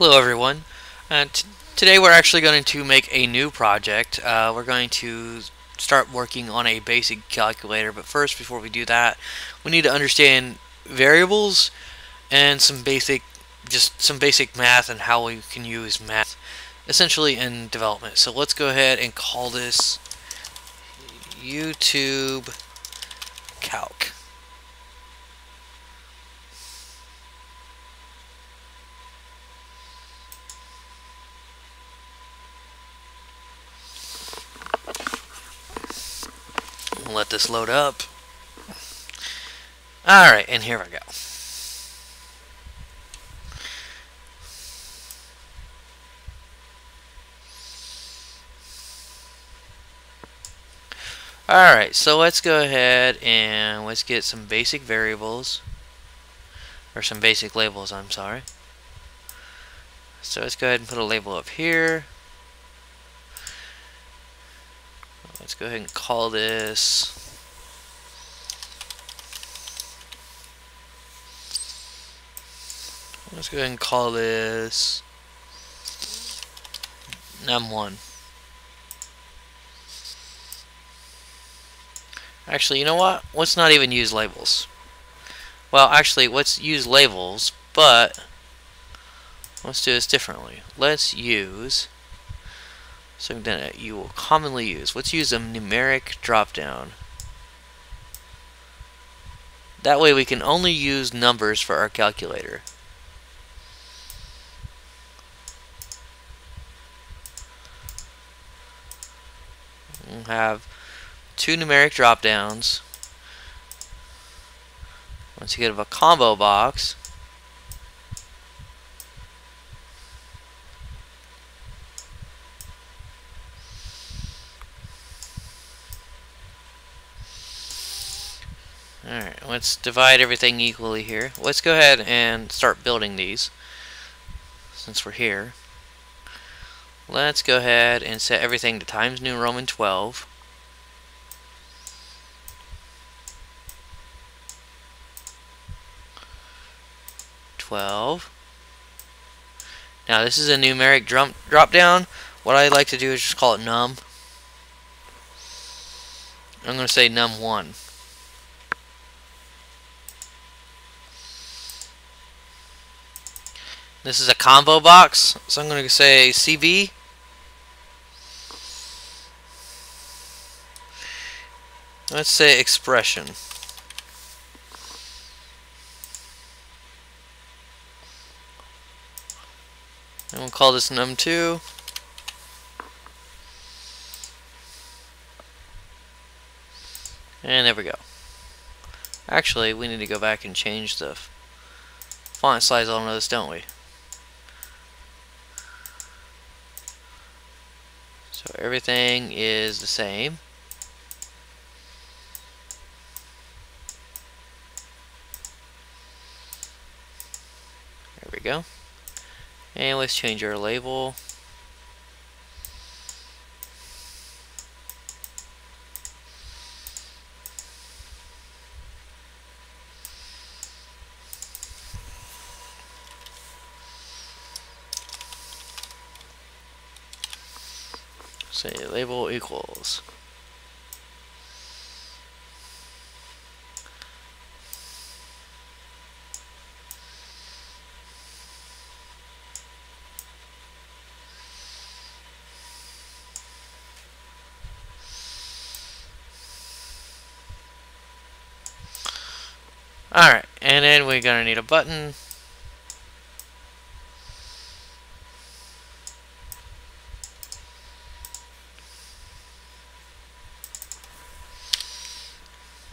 Hello everyone. Today we're actually going to make a new project. We're going to start working on a basic calculator, but first, before we do that, we need to understand variables and some basic math and how we can use math essentially in development. So let's go ahead and call this YouTube Calc. Let this load up. Alright, and here we go. Alright, so let's go ahead and let's get some basic variables, or some basic labels, I'm sorry. So let's go ahead and put a label up here. Let's go ahead and call this num1. Actually, you know what? Let's not even use labels. Well, actually, let's use labels, but let's do this differently. Let's use something that you will commonly use. Let's use a numeric dropdown. That way we can only use numbers for our calculator. We'll have two numeric dropdowns. Once you get a combo box, alright, let's divide everything equally here. Let's go ahead and start building these since we're here. Let's go ahead and set everything to Times New Roman 12. Now this is a numeric drop down. What I like to do is just call it num. I'm going to say num1. This is a combo box, so I'm going to say CV. Let's say expression. And we'll call this num2. And there we go. Actually, we need to go back and change the font size on this, don't we? So everything is the same. There we go. And let's change our label. Say label equals. Alright, and then we're going to need a button.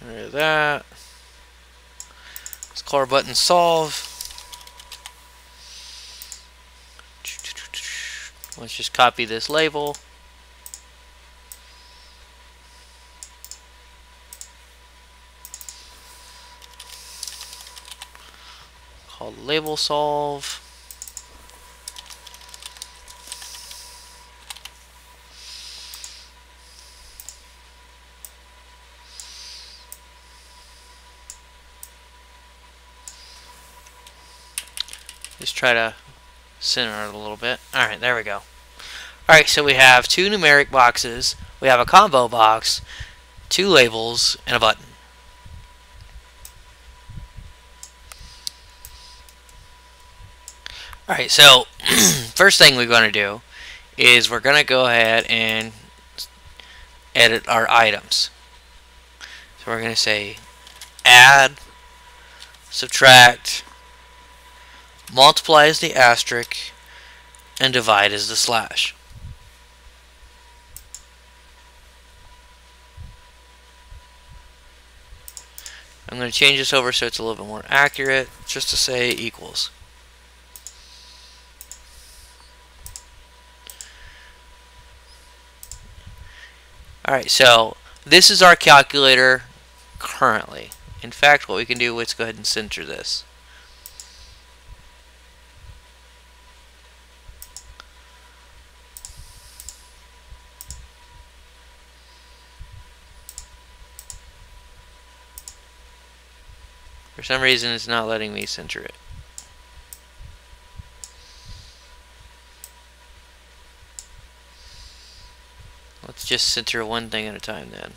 Rid of that. Let's call our button solve. Let's just copy this label. Called label solve. Just try to center it a little bit. Alright, there we go. Alright, so we have two numeric boxes, we have a combo box, two labels, and a button. Alright, so first thing we're going to do is we're going to go ahead and edit our items. So we're going to say add, subtract, multiply is the asterisk, and divide is the slash. I'm going to change this over so it's a little bit more accurate, just to say equals. Alright, so this is our calculator currently. In fact, what we can do, let's go ahead and center this. For some reason, it's not letting me center it. Let's just center one thing at a time then.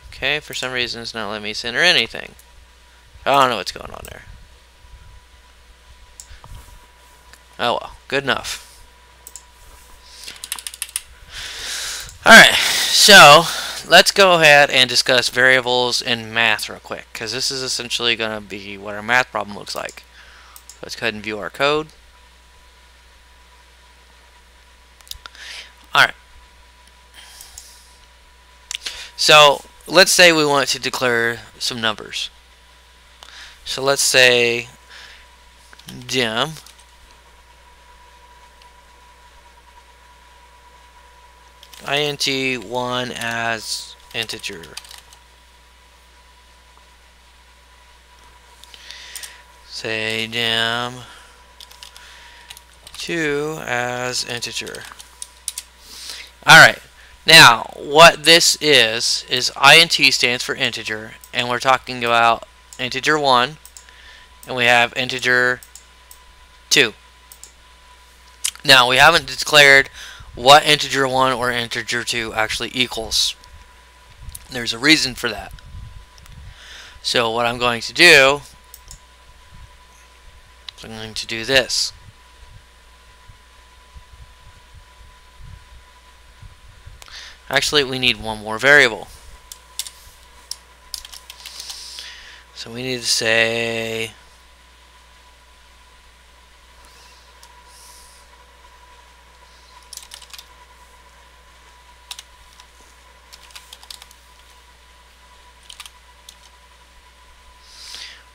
Okay, for some reason it's not letting me center anything. I don't know what's going on there. Oh well, good enough. Alright, so let's go ahead and discuss variables in math real quick, because this is essentially going to be what our math problem looks like. Let's go ahead and view our code. Alright. So let's say we want to declare some numbers. So let's say dim int1 as integer. Say dim 2 as integer. Alright, now what this is int stands for integer, and we're talking about integer 1, and we have integer 2. Now we haven't declared what integer 1 or integer 2 actually equals. There's a reason for that. So what I'm going to do is I'm going to do this. Actually, we need one more variable. So we need to say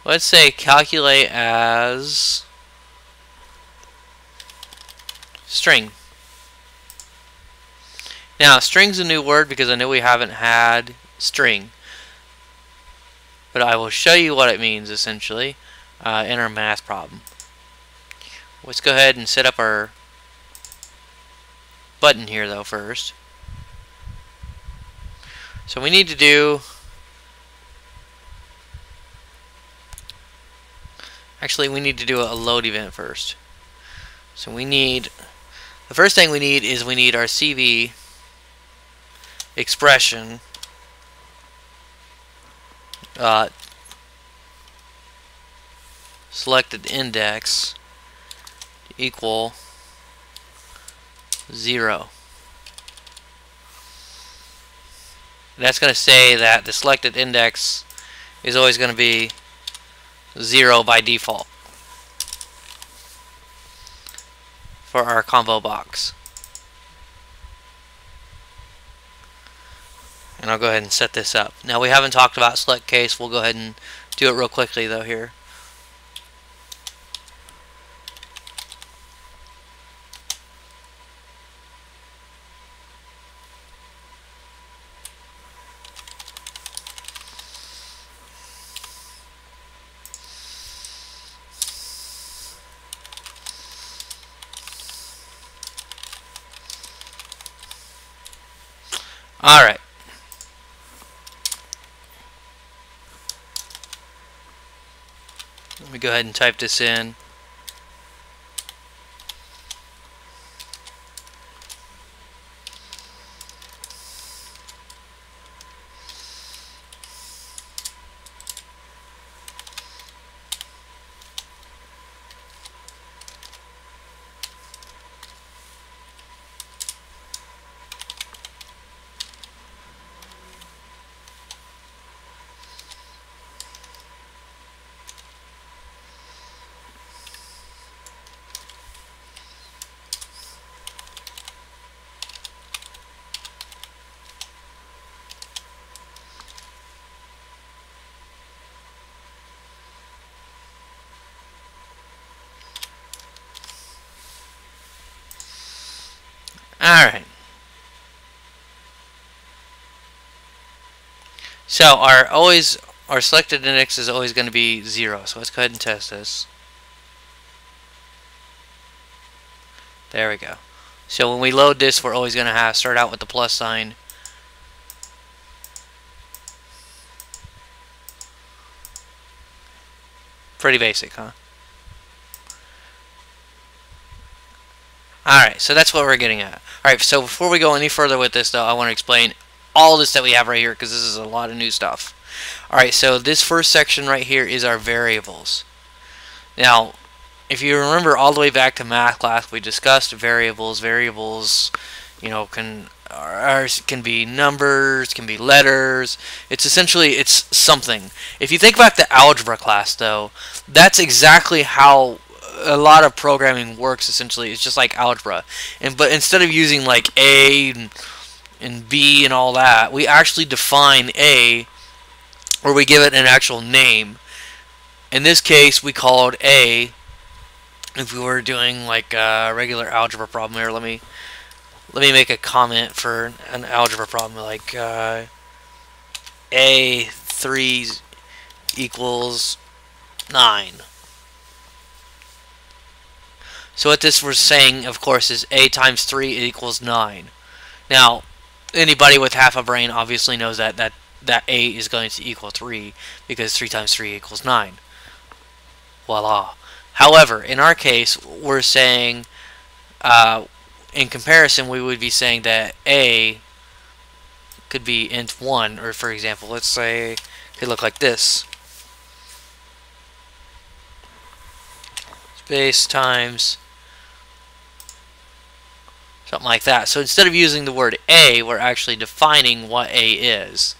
let's say calculate as string. Now, string's a new word because I know we haven't had string, but I will show you what it means essentially in our math problem. Let's go ahead and set up our button here though first. So we need to do, actually we need to do a load event first. So we need, the first thing we need is we need our CV expression selected index equal 0. That's going to say that the selected index is always going to be 0 by default for our combo box. And I'll go ahead and set this up. Now we haven't talked about select case. We'll go ahead and do it real quickly though here. Alright. Let me go ahead and type this in. So our selected index is always going to be 0. So let's go ahead and test this. There we go. So when we load this, we're always going to start out with the plus sign. Pretty basic, huh? Alright, so that's what we're getting at. Alright, so before we go any further with this, though, I want to explain all this that we have right here, because this is a lot of new stuff. Alright, so this first section right here is our variables. Now, if you remember all the way back to math class, we discussed variables. Variables, you know, can be numbers, can be letters. It's something. If you think back to algebra class, though, that's exactly how a lot of programming works. Essentially, it's just like algebra, but instead of using like A and B and all that, we actually define A, or we give it an actual name. In this case, we called A. If we were doing like a regular algebra problem here, let me make a comment for an algebra problem like A3 equals 9. So what this was saying, of course, is A times 3 equals 9. Now, anybody with half a brain obviously knows that A is going to equal 3, because 3 times 3 equals 9. Voila. However, in our case, we're saying, in comparison, we would be saying that A could be int 1, or for example, let's say it could look like this. Space times something like that. So instead of using the word A, we're actually defining what A is.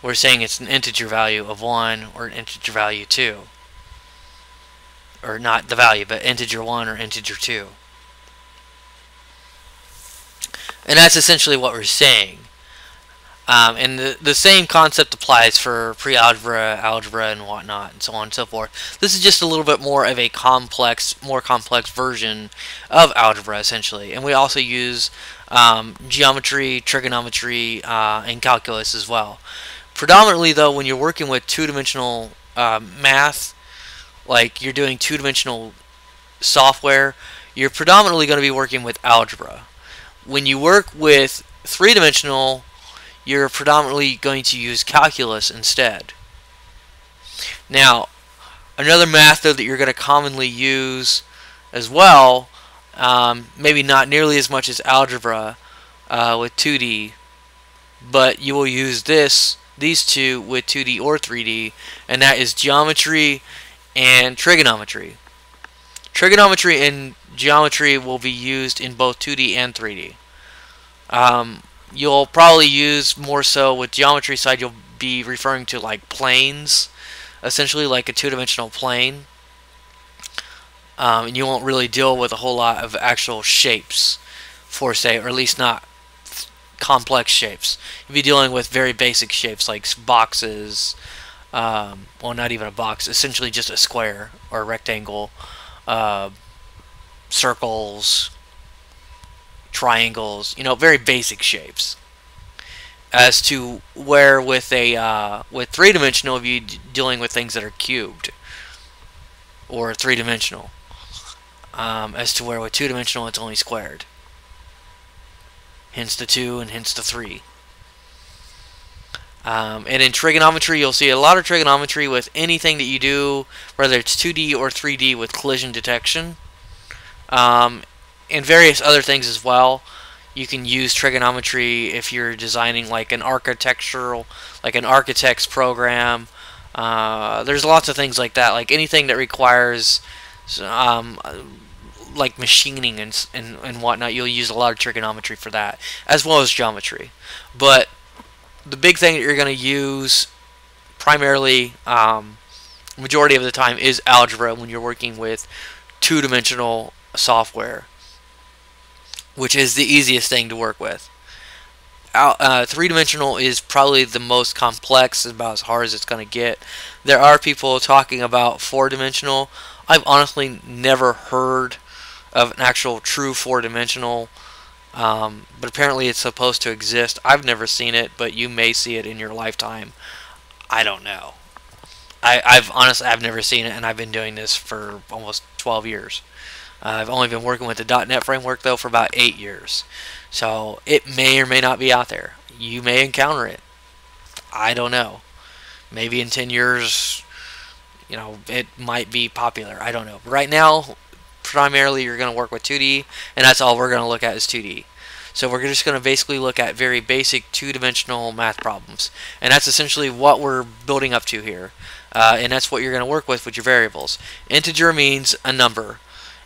We're saying it's an integer value of 1 or an integer value 2. Or not the value, but integer 1 or integer 2. And that's essentially what we're saying. And the same concept applies for pre-algebra, algebra, and whatnot, and so on and so forth. This is just a little bit more of a more complex version of algebra, essentially. And we also use geometry, trigonometry, and calculus as well. Predominantly, though, when you're working with two-dimensional math, like you're doing two-dimensional software, you're predominantly going to be working with algebra. When you work with three-dimensional, you're predominantly going to use calculus instead. Now, another method that you're going to commonly use as well, maybe not nearly as much as algebra with 2D, but you will use these two with 2D or 3D, and that is geometry and trigonometry. Trigonometry and geometry will be used in both 2D and 3D. You'll probably use more so with geometry side, you'll be referring to like planes, essentially like a two-dimensional plane. And you won't really deal with a whole lot of actual shapes, for say, or at least not complex shapes. You'll be dealing with very basic shapes like boxes, well, not even a box, essentially just a square or a rectangle, circles, triangles, very basic shapes. As to where with three-dimensional, if you're dealing with things that are cubed or three-dimensional, as to where with two-dimensional it's only squared. Hence the 2 and hence the 3. And in trigonometry, you'll see a lot of trigonometry with anything that you do, whether it's 2D or 3D with collision detection. And various other things as well. You can use trigonometry if you're designing like an architect's program. There's lots of things like that. Like anything that requires like machining and whatnot, you'll use a lot of trigonometry for that, as well as geometry. But the big thing that you're going to use primarily, majority of the time, is algebra when you're working with two-dimensional software, which is the easiest thing to work with. Three-dimensional is probably the most complex, about as hard as it's going to get. There are people talking about four-dimensional. I've honestly never heard of an actual true four-dimensional But apparently it's supposed to exist. I've never seen it, but you may see it in your lifetime. I don't know. I've never seen it, and I've been doing this for almost 12 years. I've only been working with the .NET framework though for about 8 years, so it may or may not be out there. You may encounter it. I don't know. Maybe in 10 years, it might be popular. I don't know. But right now, primarily you're going to work with 2D, and that's all we're going to look at is 2D. So we're just going to basically look at very basic two-dimensional math problems, and that's essentially what we're building up to here. And that's what you're going to work with your variables. Integer means a number,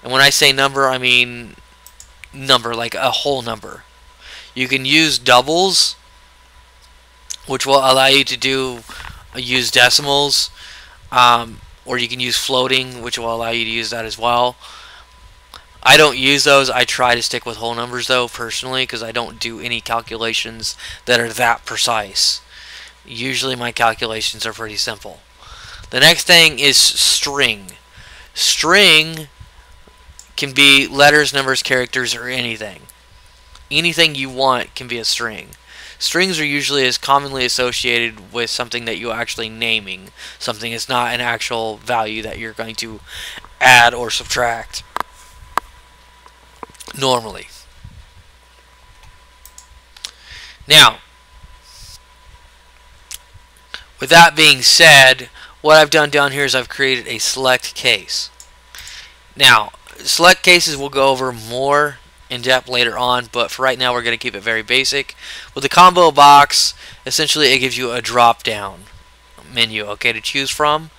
and when I say number, I mean number, like a whole number. You can use doubles, which will allow you to use decimals, or you can use floating, which will allow you to use that as well. I don't use those. I try to stick with whole numbers though, personally, because I don't do any calculations that are that precise. Usually my calculations are pretty simple. The next thing is string. String can be letters, numbers, characters, or anything. Anything you want can be a string. Strings are usually as commonly associated with something that you're actually naming. Something is not an actual value that you're going to add or subtract normally. Now, with that being said, what I've done down here is I've created a select case. Now, select cases we'll go over more in depth later on, but for right now we're going to keep it very basic. With the combo box, essentially it gives you a drop down menu, okay, to choose from,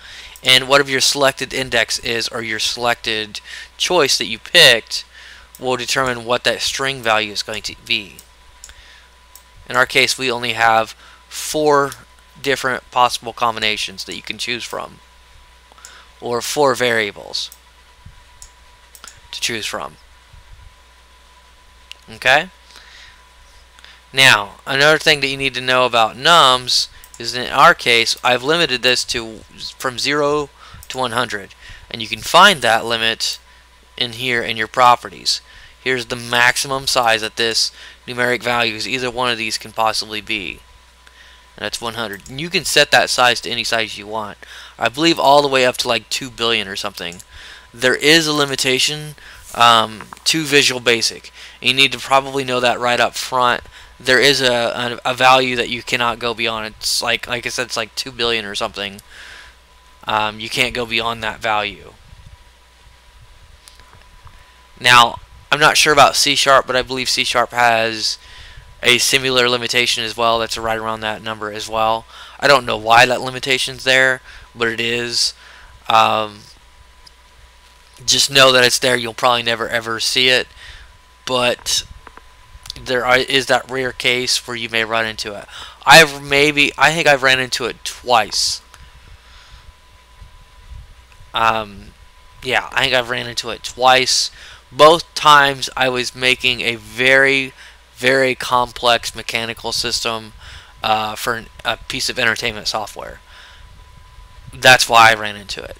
and whatever your selected index is, or your selected choice that you picked, will determine what that string value is going to be. In our case, we only have 4 different possible combinations that you can choose from, or 4 variables to choose from. Okay? Now, another thing that you need to know about nums is that in our case, I've limited this to from 0 to 100, and you can find that limit in here in your properties. Here's the maximum size that this numeric value is either one of these can possibly be, and that's 100. And you can set that size to any size you want. I believe all the way up to like 2 billion or something. There is a limitation to Visual Basic. And you need to probably know that right up front. There is a value that you cannot go beyond. It's like I said, it's like 2 billion or something. You can't go beyond that value. Now, I'm not sure about C#, but I believe C# has a similar limitation as well. That's right around that number as well. I don't know why that limitation's there, but it is. Just know that it's there. You'll probably never ever see it, but there is that rare case where you may run into it. I think I've ran into it twice. Yeah, I think I've ran into it twice. Both times I was making a very, very complex mechanical system for a piece of entertainment software. That's why I ran into it.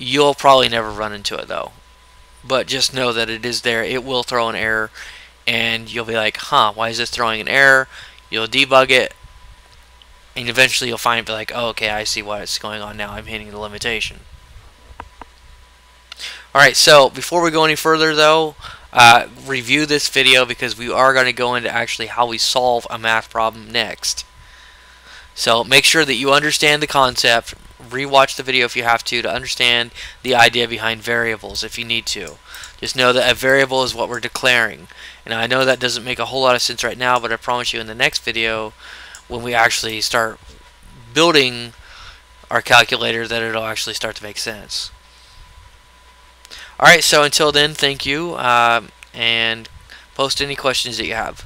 You'll probably never run into it though. But just know that it is there. It will throw an error, and you'll be like, huh, why is this throwing an error? You'll debug it, and eventually you'll find, be like, oh, okay, I see what's going on now. I'm hitting the limitation. Alright, so before we go any further though, review this video, because we are going to go into actually how we solve a math problem next. So make sure that you understand the concept. Rewatch the video if you have to understand the idea behind variables if you need to. Just know that a variable is what we're declaring. And I know that doesn't make a whole lot of sense right now, but I promise you in the next video, when we actually start building our calculator, that it'll actually start to make sense. Alright, so until then, thank you, and post any questions that you have.